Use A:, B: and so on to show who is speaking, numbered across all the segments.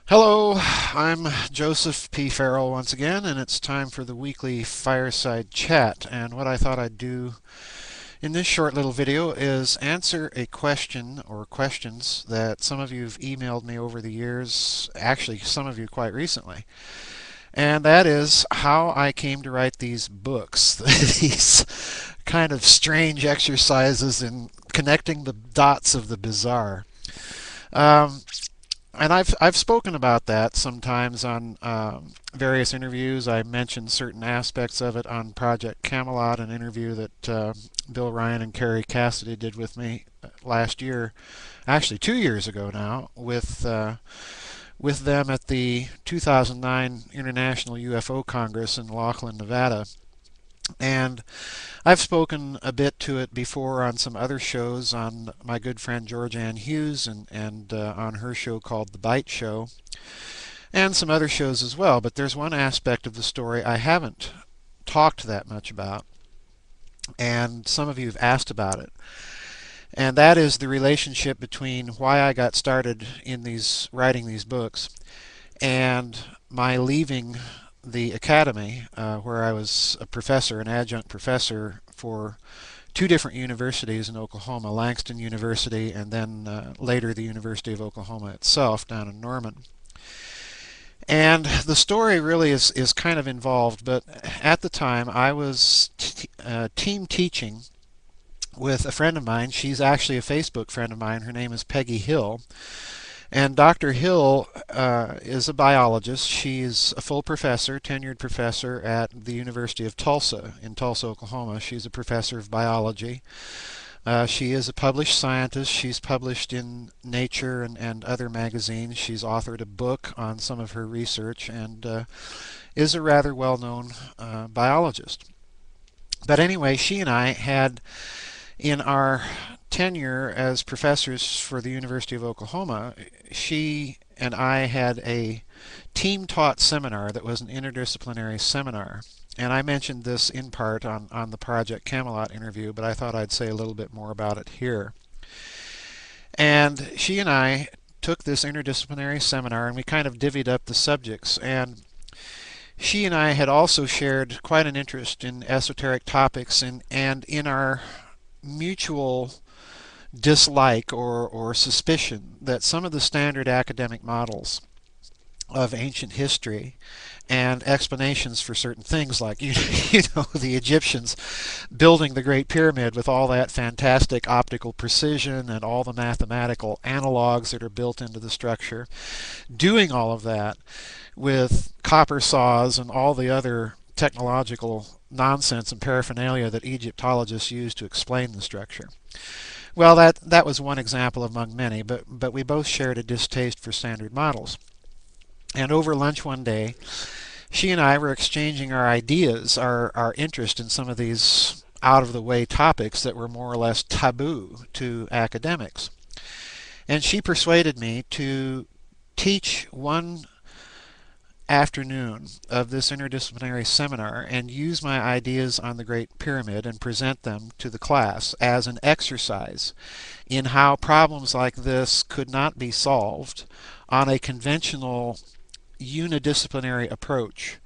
A: Hello, I'm Joesph P. Farrell once again, and it's time for the weekly fireside chat. And what I thought I'd do in this short little video is answer a question or questions that some of you have emailed me over the years, actually, some of you quite recently. And that is how I came to write these books, these kind of strange exercises in connecting the dots of the bizarre. Um, and I've spoken about that sometimes on various interviews. I mentioned certain aspects of it on Project Camelot, an interview that Bill Ryan and Carrie Cassidy did with me last year, actually 2 years ago now, with them at the 2009 International UFO Congress in Laughlin, Nevada. And I've spoken a bit to it before on some other shows on my good friend George Ann Hughes and on her show called The Bite Show, and some other shows as well. But there's one aspect of the story I haven't talked that much about, and some of you have asked about it. And that is the relationship between why I got started in writing these books and my leaving the academy, where I was a professor, an adjunct professor for two different universities in Oklahoma, Langston University and then later the University of Oklahoma itself down in Norman. And the story really is kind of involved, but at the time I was team teaching with a friend of mine. She's actually a Facebook friend of mine. Her name is Peggy Hill. And Dr. Hill is a biologist. She's a full professor, tenured professor at the University of Tulsa in Tulsa, Oklahoma. She's a professor of biology. She is a published scientist. She's published in Nature and other magazines. She's authored a book on some of her research and is a rather well-known biologist. But anyway, she and I had, in our tenure as professors for the University of Oklahoma, she and I had a team-taught seminar that was an interdisciplinary seminar. And I mentioned this in part on the Project Camelot interview, but I thought I'd say a little bit more about it here. And she and I took this interdisciplinary seminar and we kind of divvied up the subjects. And she and I had also shared quite an interest in esoteric topics and in our mutual dislike or suspicion that some of the standard academic models of ancient history and explanations for certain things like the Egyptians building the Great Pyramid with all that fantastic optical precision and all the mathematical analogs that are built into the structure, doing all of that with copper saws and all the other technological nonsense and paraphernalia that Egyptologists use to explain the structure. Well, that was one example among many, but we both shared a distaste for standard models. And over lunch one day, she and I were exchanging our ideas, our interest in some of these out-of-the-way topics that were more or less taboo to academics. And she persuaded me to teach one afternoon of this interdisciplinary seminar and use my ideas on the Great Pyramid and present them to the class as an exercise in how problems like this could not be solved on a conventional unidisciplinary approach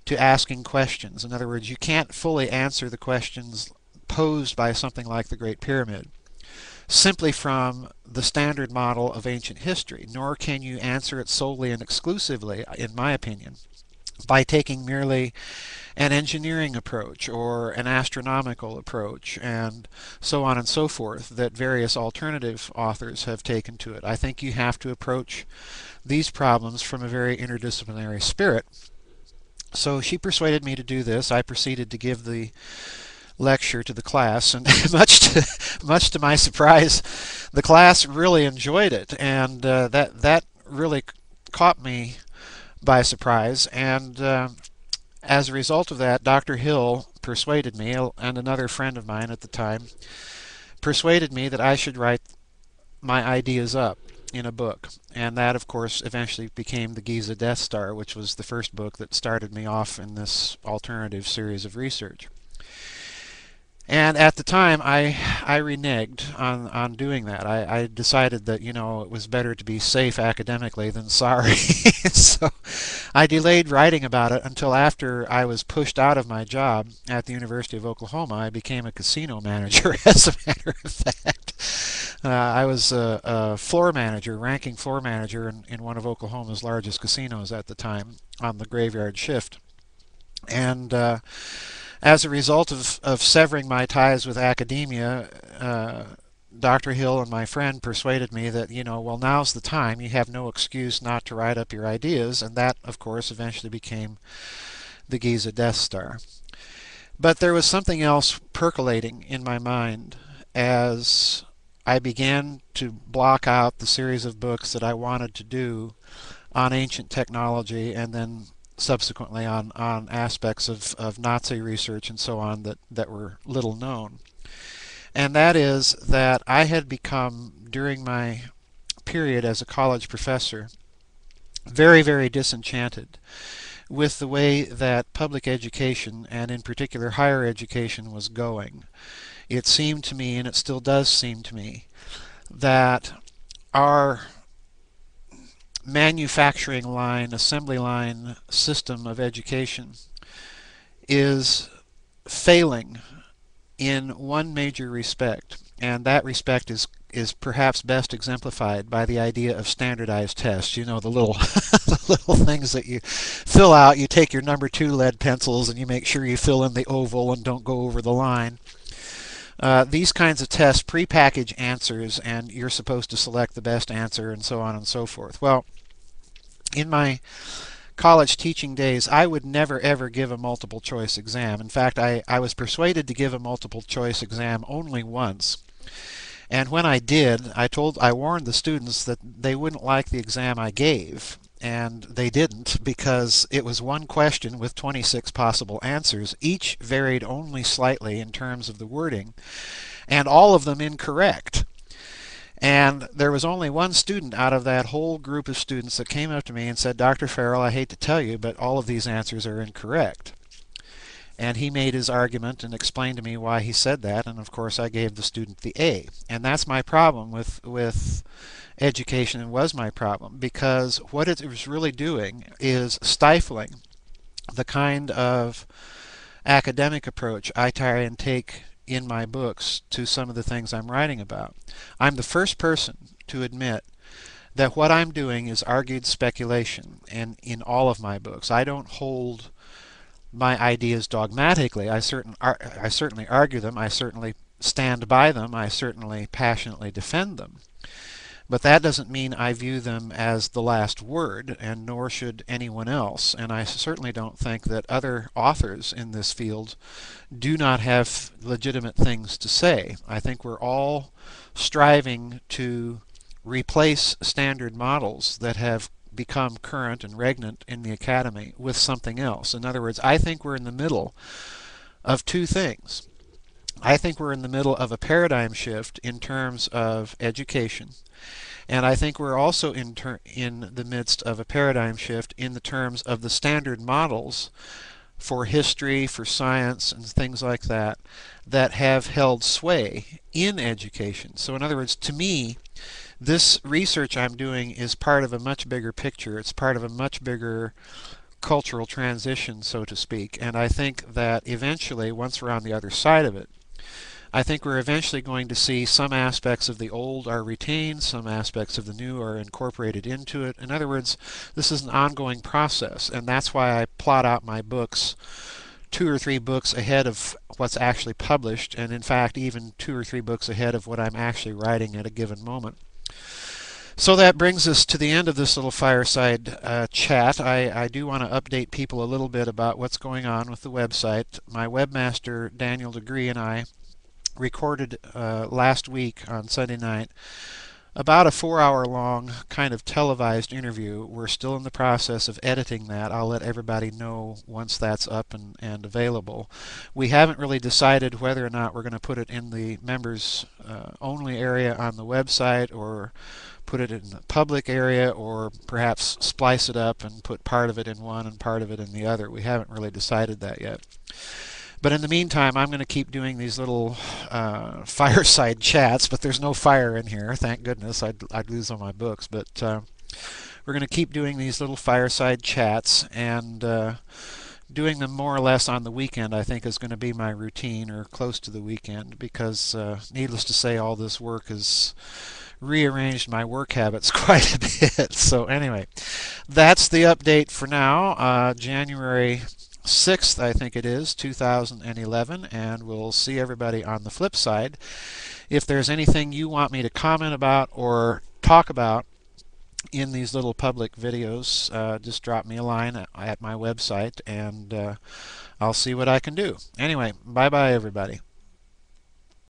A: to asking questions. In other words, you can't fully answer the questions posed by something like the Great Pyramid simply from the standard model of ancient history, nor can you answer it solely and exclusively, in my opinion, by taking merely an engineering approach or an astronomical approach and so on and so forth that various alternative authors have taken to it. I think you have to approach these problems from a very interdisciplinary spirit. So she persuaded me to do this. I proceeded to give the lecture to the class, and much to my surprise, the class really enjoyed it, and that really caught me by surprise. And as a result of that, Dr. Hill persuaded me, and another friend of mine at the time, persuaded me that I should write my ideas up in a book. And that, of course, eventually became the Giza Death Star, which was the first book that started me off in this alternative series of research. And at the time, I reneged on doing that. I decided that, it was better to be safe academically than sorry. So I delayed writing about it until after I was pushed out of my job at the University of Oklahoma. I became a casino manager, as a matter of fact. I was a floor manager, ranking floor manager in one of Oklahoma's largest casinos at the time on the graveyard shift. And as a result of severing my ties with academia, Dr. Hill and my friend persuaded me that, well, now's the time. You have no excuse not to write up your ideas. And that, of course, eventually became the Giza Death Star. But there was something else percolating in my mind as I began to block out the series of books that I wanted to do on ancient technology, and then subsequently on aspects of Nazi research and so on that were little known. And that is that I had become, during my period as a college professor, very, very disenchanted with the way that public education, and in particular higher education, was going. It seemed to me, and it still does seem to me, that our manufacturing line, assembly line system of education is failing in one major respect, and that respect is perhaps best exemplified by the idea of standardized tests. The little the little things that you fill out. You take your number 2 lead pencils and you make sure you fill in the oval and don't go over the line. These kinds of tests prepackage answers, and you're supposed to select the best answer, and so on and so forth. Well, in my college teaching days, I would never ever give a multiple choice exam. In fact, I was persuaded to give a multiple choice exam only once. And when I did, I warned the students that they wouldn't like the exam I gave. And they didn't, because it was one question with 26 possible answers. Each varied only slightly in terms of the wording, and all of them incorrect. And there was only one student out of that whole group of students that came up to me and said, "Dr. Farrell, I hate to tell you, but all of these answers are incorrect." And he made his argument and explained to me why he said that, and of course I gave the student the A. And that's my problem with education, and was my problem, because what it was really doing is stifling the kind of academic approach I try and take in my books to some of the things I'm writing about. I'm the first person to admit that what I'm doing is argued speculation, and in all of my books. I don't hold my ideas dogmatically. I certainly argue them. I certainly stand by them. I certainly passionately defend them. But that doesn't mean I view them as the last word, and nor should anyone else. And I certainly don't think that other authors in this field do not have legitimate things to say. I think we're all striving to replace standard models that have become current and regnant in the academy with something else. In other words, I think we're in the middle of two things. I think we're in the middle of a paradigm shift in terms of education, and I think we're also in the midst of a paradigm shift in the terms of the standard models for history, for science, and things like that, that have held sway in education. So in other words, to me, this research I'm doing is part of a much bigger picture. It's part of a much bigger cultural transition, so to speak. And I think that eventually, once we're on the other side of it, I think we're eventually going to see some aspects of the old are retained, some aspects of the new are incorporated into it. In other words, this is an ongoing process, and that's why I plot out my books 2 or 3 books ahead of what's actually published, and in fact even 2 or 3 books ahead of what I'm actually writing at a given moment. So that brings us to the end of this little fireside chat. I do want to update people a little bit about what's going on with the website. My webmaster, Daniel Degree, and I recorded last week on Sunday night about a 4-hour long kind of televised interview. We're still in the process of editing that. I'll let everybody know once that's up and available. We haven't really decided whether or not we're going to put it in the members only area on the website, or put it in the public area, or perhaps splice it up and put part of it in one and part of it in the other. We haven't really decided that yet. But in the meantime, I'm going to keep doing these little fireside chats, but there's no fire in here. Thank goodness. I'd lose all my books. But we're going to keep doing these little fireside chats, and doing them more or less on the weekend, I think, is going to be my routine, or close to the weekend, because needless to say, all this work has rearranged my work habits quite a bit. So anyway, that's the update for now. January 6th, I think it is, 2011, and we'll see everybody on the flip side. If there's anything you want me to comment about or talk about in these little public videos, just drop me a line at my website, and I'll see what I can do. Anyway, bye-bye, everybody.